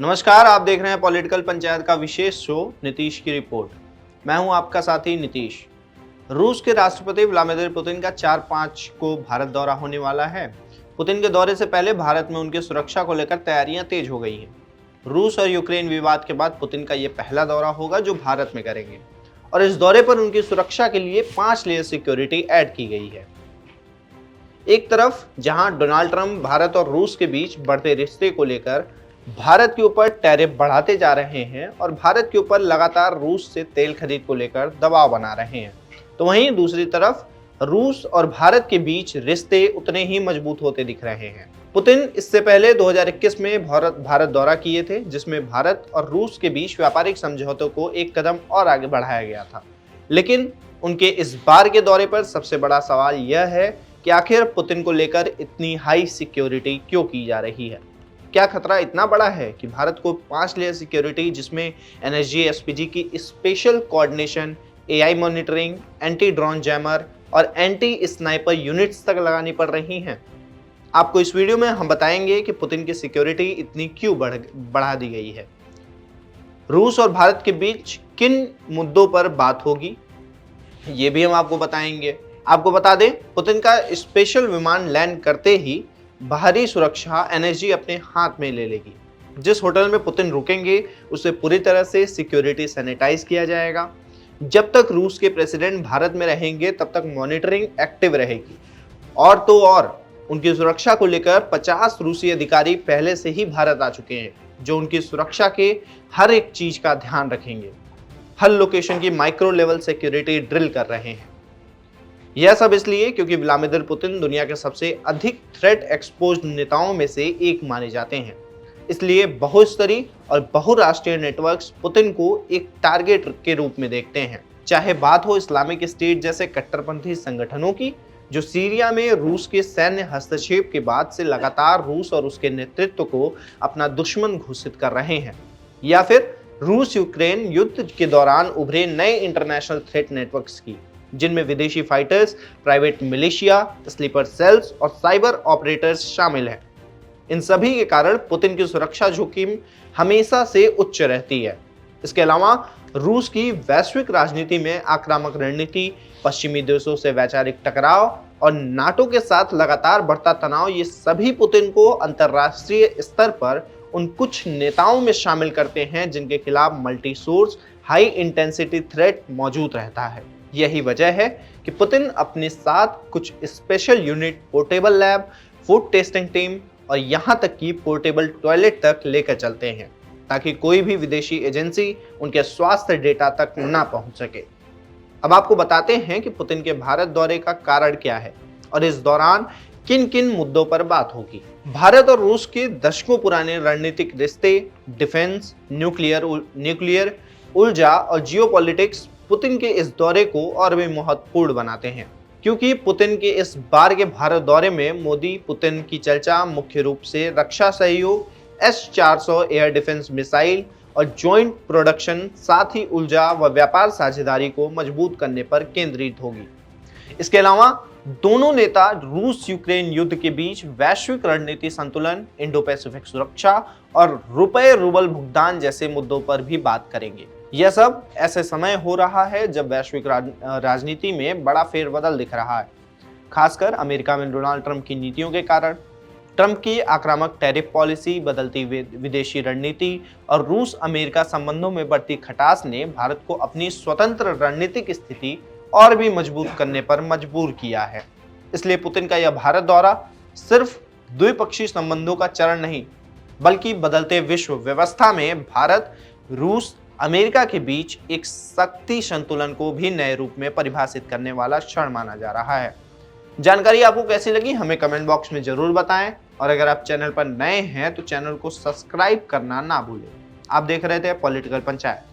नमस्कार, आप देख रहे हैं पॉलिटिकल पंचायत का विशेष शो नीतीश की रिपोर्ट। मैं हूं आपका साथी नीतीश। रूस के राष्ट्रपति व्लादिमीर पुतिन का 4-5 को भारत दौरा होने वाला है। पुतिन के दौरे से पहले भारत में उनकी सुरक्षा को लेकर तैयारियां तेज हो गई हैं। रूस और यूक्रेन विवाद के बाद पुतिन का यह पहला दौरा होगा जो भारत में करेंगे और इस दौरे पर उनकी सुरक्षा के लिए 5 लेयर सिक्योरिटी ऐड की गई है। एक तरफ जहां डोनाल्ड ट्रंप भारत और रूस के बीच बढ़ते रिश्ते को लेकर भारत के ऊपर टैरिफ बढ़ाते जा रहे हैं और भारत के ऊपर लगातार रूस से तेल खरीद को लेकर दबाव बना रहे हैं, तो वहीं दूसरी तरफ रूस और भारत के बीच रिश्ते उतने ही मजबूत होते दिख रहे हैं। पुतिन इससे पहले 2021 में भारत दौरा किए थे, जिसमें भारत और रूस के बीच व्यापारिक समझौतों को एक कदम और आगे बढ़ाया गया था। लेकिन उनके इस बार के दौरे पर सबसे बड़ा सवाल यह है कि आखिर पुतिन को लेकर इतनी हाई सिक्योरिटी क्यों की जा रही है। क्या खतरा इतना बड़ा है कि भारत को 5 लेयर सिक्योरिटी, जिसमें एनएसजी एसपीजी की special coordination, AI monitoring, anti drone jammer और एंटी स्नाइपर यूनिट्स तक लगानी पड़ रही हैं? आपको इस वीडियो में हम बताएंगे कि पुतिन की सिक्योरिटी इतनी क्यों बढ़ा दी गई है, रूस और भारत के बीच किन मुद्दों पर बात होगी, ये भी हम आपको बताएंगे। आपको बता दें, पुतिन का स्पेशल विमान लैंड करते ही बाहरी सुरक्षा एनएसजी अपने हाथ में ले लेगी। जिस होटल में पुतिन रुकेंगे उसे पूरी तरह से सिक्योरिटी सैनिटाइज किया जाएगा। जब तक रूस के प्रेसिडेंट भारत में रहेंगे तब तक मॉनिटरिंग एक्टिव रहेगी। और तो और उनकी सुरक्षा को लेकर 50 रूसी अधिकारी पहले से ही भारत आ चुके हैं, जो उनकी सुरक्षा के हर एक चीज का ध्यान रखेंगे। हर लोकेशन की माइक्रो लेवल सिक्योरिटी ड्रिल कर रहे हैं। यह सब इसलिए क्योंकि व्लादिमीर पुतिन दुनिया के सबसे अधिक थ्रेट एक्सपोज्ड नेताओं में से एक माने जाते हैं। इसलिए बहुस्तरीय और बहुराष्ट्रीय नेटवर्क्स पुतिन को एक टारगेट के रूप में देखते हैं। चाहे बात हो इस्लामिक स्टेट जैसे कट्टरपंथी संगठनों की, जो सीरिया में रूस के सैन्य हस्तक्षेप के बाद से लगातार रूस और उसके नेतृत्व को अपना दुश्मन घोषित कर रहे हैं, या फिर रूस यूक्रेन युद्ध के दौरान उभरे नए इंटरनेशनल थ्रेट नेटवर्क्स की, जिनमें विदेशी fighters, private militia, sleeper cells और साइबर ऑपरेटर्स शामिल हैं। इन सभी के कारण पुतिन की सुरक्षा जोखिम हमेशा से उच्च रहती है। इसके अलावा रूस की वैश्विक राजनीति में आक्रामक रणनीति, पश्चिमी देशों से वैचारिक टकराव और नाटो के साथ लगातार बढ़ता तनाव, ये सभी पुतिन को अंतर्राष्ट्रीय स्तर पर उन कुछ नेताओं में शामिल करते हैं जिनके खिलाफ multi source high intensity threat मौजूद रहता है। यही वजह है कि पुतिन अपने साथ कुछ special unit, portable lab, food testing team और यहां तक कि पोर्टेबल टॉयलेट तक लेकर चलते हैं, ताकि कोई भी विदेशी एजेंसी उनके स्वास्थ्य डेटा तक ना पहुंच सके। अब आपको बताते हैं कि पुतिन के भारत दौरे का कारण क्या है और इस दौरान किन किन मुद्दों पर बात होगी। भारत और रूस के दशकों पुराने रणनीतिक रिश्ते, डिफेंस, न्यूक्लियर, ऊर्जा और जियोपॉलिटिक्स पुतिन के इस दौरे को और भी महत्वपूर्ण बनाते हैं। क्योंकि पुतिन के इस बार के भारत दौरे में मोदी पुतिन की चर्चा मुख्य रूप से रक्षा सहयोग, S-400 एयर डिफेंस मिसाइल और ज्वाइंट प्रोडक्शन, साथ ही ऊर्जा व व्यापार साझेदारी को मजबूत करने पर केंद्रित होगी। इसके अलावा दोनों नेता रूस यूक्रेन युद्ध के बीच वैश्विक रणनीति संतुलन, इंडो पैसिफिक सुरक्षा और रुपए रूबल भुगतान जैसे मुद्दों पर भी बात करेंगे। यह सब ऐसे समय हो रहा है जब वैश्विक राजनीति में बड़ा फेरबदल दिख रहा है, खासकर अमेरिका में डोनाल्ड ट्रंप की नीतियों के कारण। ट्रंप की आक्रामक टैरिफ पॉलिसी, बदलती विदेशी रणनीति और रूस अमेरिका संबंधों में बढ़ती खटास ने भारत को अपनी स्वतंत्र रणनीतिक स्थिति और भी मजबूत करने पर मजबूर किया है। इसलिए पुतिन का यह भारत दौरा सिर्फ द्विपक्षीय संबंधों का चरण नहीं, बल्कि बदलते विश्व व्यवस्था में भारत, रूस, अमेरिका के बीच एक शक्ति संतुलन को भी नए रूप में परिभाषित करने वाला क्षण माना जा रहा है। जानकारी आपको कैसी लगी हमें कमेंट बॉक्स में जरूर बताएं और अगर आप चैनल पर नए हैं तो चैनल को सब्सक्राइब करना ना भूलें। आप देख रहे थे पॉलिटिकल पंचायत।